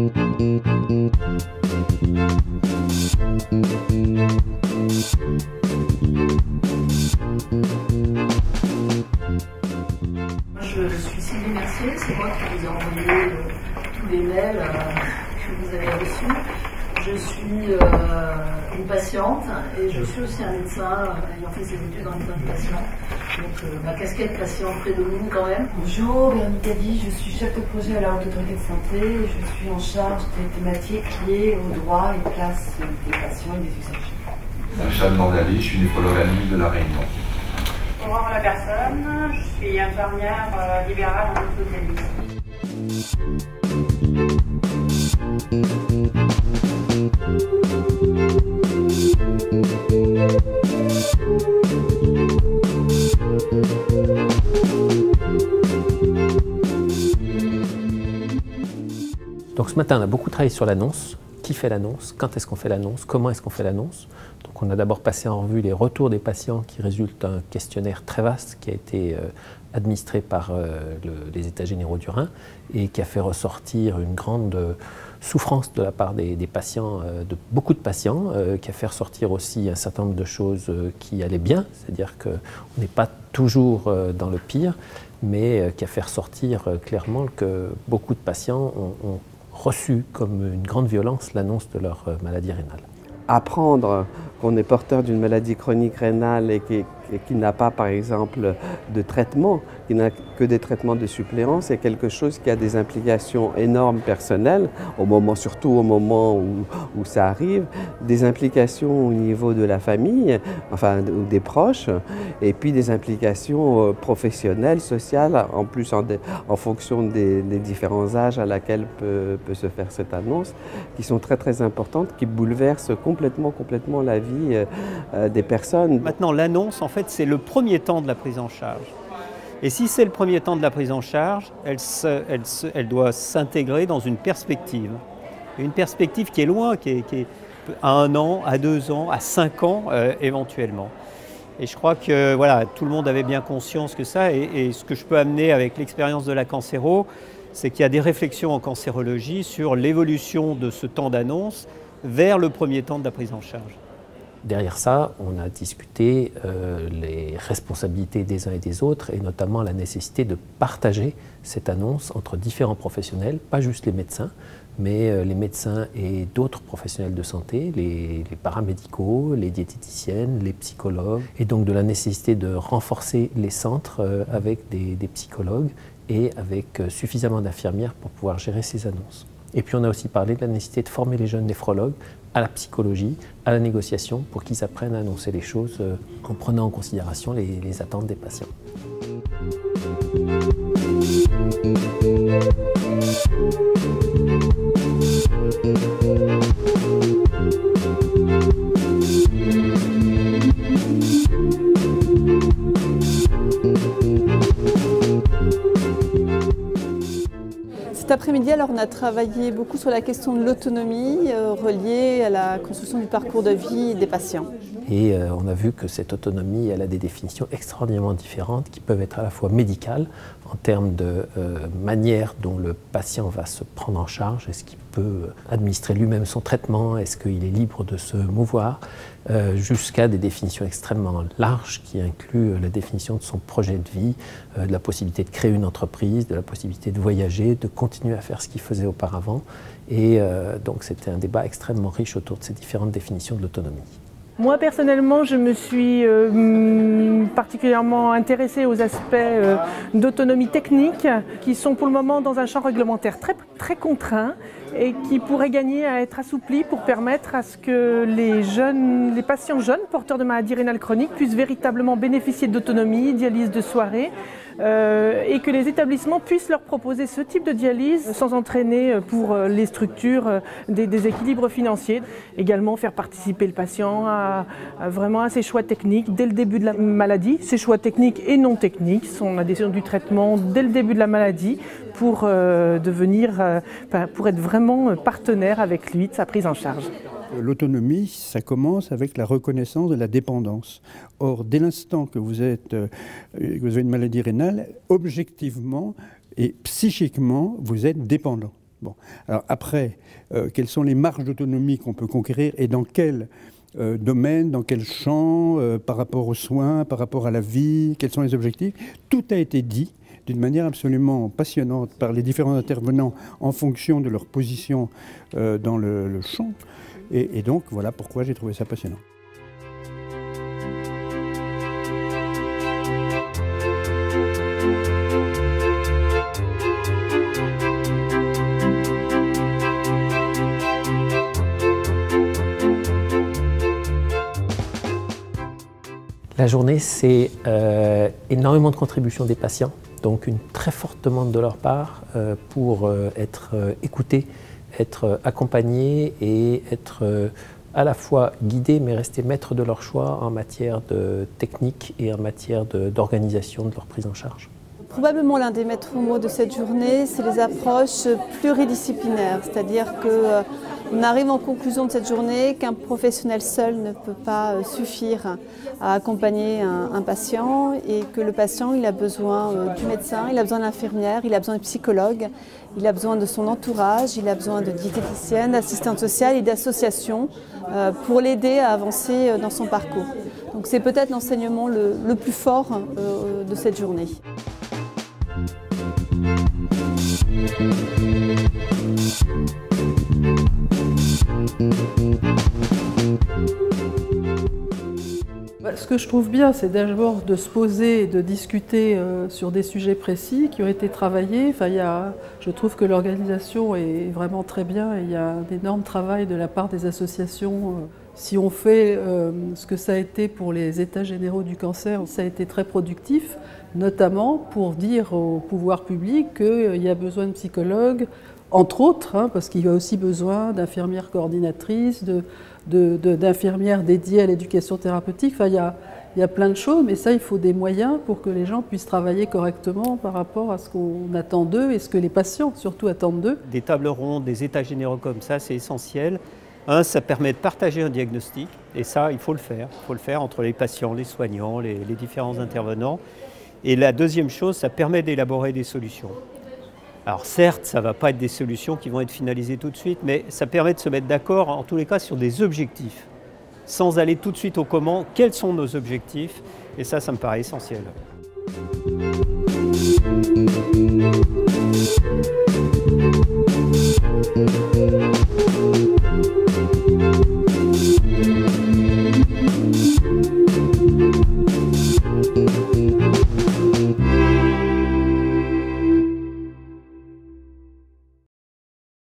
Je suis Sylvie Mercier, c'est moi qui vous ai envoyé tous les mails que vous avez reçus. Je suis une patiente et je suis aussi un médecin ayant fait ses études en implantation. Donc ma casquette patient prédomine quand même. Bonjour, Véronique Adi, je suis chef de projet à la Haute Autorité de Santé et je suis en charge des thématiques liées aux droits et places des patients et des usagers. Charles Mandali, je suis néphrologue à l'île de la Réunion. Pour voir la personne, je suis infirmière libérale en autodialyse. Donc ce matin, on a beaucoup travaillé sur l'annonce. Qui fait l'annonce? Quand est-ce qu'on fait l'annonce? Comment est-ce qu'on fait l'annonce? Donc on a d'abord passé en revue les retours des patients qui résultent d'un questionnaire très vaste qui a été administré par les États généraux du Rhin et qui a fait ressortir une grande souffrance de la part des patients, de beaucoup de patients, qui a fait ressortir aussi un certain nombre de choses qui allaient bien, c'est-à-dire qu'on n'est pas toujours dans le pire, mais qui a fait ressortir clairement que beaucoup de patients ont reçu comme une grande violence l'annonce de leur maladie rénale. Apprendre qu'on est porteur d'une maladie chronique rénale et qui n'a pas, par exemple, de traitement, qui n'a que des traitements de suppléance, c'est quelque chose qui a des implications énormes personnelles, surtout au moment où ça arrive, des implications au niveau de la famille, enfin des proches, et puis des implications professionnelles, sociales, en plus en fonction des différents âges à laquelle peut se faire cette annonce, qui sont très très importantes, qui bouleversent complètement la vie des personnes. Maintenant, l'annonce, en fait, c'est le premier temps de la prise en charge. Et si c'est le premier temps de la prise en charge, elle doit s'intégrer dans une perspective qui est loin, qui est à 1 an, à 2 ans, à 5 ans éventuellement. Et je crois que voilà, tout le monde avait bien conscience que ça, et ce que je peux amener avec l'expérience de la cancéro, c'est qu'il y a des réflexions en cancérologie sur l'évolution de ce temps d'annonce vers le premier temps de la prise en charge. Derrière ça, on a discuté les responsabilités des uns et des autres, et notamment la nécessité de partager cette annonce entre différents professionnels, pas juste les médecins, mais les médecins et d'autres professionnels de santé, les paramédicaux, les diététiciennes, les psychologues, et donc de la nécessité de renforcer les centres avec des psychologues et avec suffisamment d'infirmières pour pouvoir gérer ces annonces. Et puis on a aussi parlé de la nécessité de former les jeunes néphrologues à la psychologie, à la négociation, pour qu'ils apprennent à annoncer les choses en prenant en considération les attentes des patients. Cet après-midi, alors, on a travaillé beaucoup sur la question de l'autonomie reliée à la construction du parcours de vie des patients. Et on a vu que cette autonomie, elle a des définitions extraordinairement différentes qui peuvent être à la fois médicales, en termes de manière dont le patient va se prendre en charge, est-ce qu'il peut administrer lui-même son traitement, est-ce qu'il est libre de se mouvoir, jusqu'à des définitions extrêmement larges qui incluent la définition de son projet de vie, de la possibilité de créer une entreprise, de la possibilité de voyager, de continuer à faire ce qu'il faisait auparavant. Et donc c'était un débat extrêmement riche autour de ces différentes définitions de l'autonomie. Moi personnellement, je me suis particulièrement intéressée aux aspects d'autonomie technique qui sont pour le moment dans un champ réglementaire très contraint et qui pourraient gagner à être assouplis pour permettre à ce que les patients jeunes porteurs de maladies rénales chroniques puissent véritablement bénéficier d'autonomie, dialyse de soirée, et que les établissements puissent leur proposer ce type de dialyse sans entraîner pour les structures des déséquilibres financiers. Également faire participer le patient vraiment à ses choix techniques dès le début de la maladie, ses choix techniques et non techniques, son adhésion du traitement dès le début de la maladie pour être vraiment partenaire avec lui de sa prise en charge. L'autonomie, ça commence avec la reconnaissance de la dépendance. Or, dès l'instant que vous avez une maladie rénale, objectivement et psychiquement, vous êtes dépendant. Bon. Alors après, quelles sont les marges d'autonomie qu'on peut conquérir et dans quel domaine, dans quel champ, par rapport aux soins, par rapport à la vie, quels sont les objectifs? Tout a été dit d'une manière absolument passionnante par les différents intervenants en fonction de leur position dans le champ. Et donc, voilà pourquoi j'ai trouvé ça passionnant. La journée, c'est énormément de contributions des patients, donc une très forte demande de leur part pour être écoutés, être accompagnés et être à la fois guidés mais rester maîtres de leur choix en matière de technique et en matière d'organisation de leur prise en charge. Probablement l'un des maîtres mots de cette journée, c'est les approches pluridisciplinaires, c'est-à-dire qu'on arrive en conclusion de cette journée qu'un professionnel seul ne peut pas suffire à accompagner un patient et que le patient il a besoin du médecin, il a besoin de l'infirmière, il a besoin de psychologue, il a besoin de son entourage, il a besoin de diététicienne, d'assistante sociale et d'associations pour l'aider à avancer dans son parcours. Donc c'est peut-être l'enseignement le plus fort de cette journée. Ce que je trouve bien, c'est d'abord de se poser et de discuter sur des sujets précis qui ont été travaillés. Enfin, je trouve que l'organisation est vraiment très bien et il y a un énorme travail de la part des associations. Si on fait ce que ça a été pour les états généraux du cancer, ça a été très productif, notamment pour dire au pouvoir public qu'il y a besoin de psychologues, entre autres, parce qu'il y a aussi besoin d'infirmières coordinatrices, d'infirmières dédiées à l'éducation thérapeutique. Enfin, il y a plein de choses, mais ça, il faut des moyens pour que les gens puissent travailler correctement par rapport à ce qu'on attend d'eux et ce que les patients surtout attendent d'eux. Des tables rondes, des états généraux comme ça, c'est essentiel. Un, ça permet de partager un diagnostic, et ça, il faut le faire. Il faut le faire entre les patients, les soignants, les différents intervenants. Et la deuxième chose, ça permet d'élaborer des solutions. Alors certes, ça ne va pas être des solutions qui vont être finalisées tout de suite, mais ça permet de se mettre d'accord, en tous les cas, sur des objectifs. Sans aller tout de suite au comment, quels sont nos objectifs? Et ça me paraît essentiel.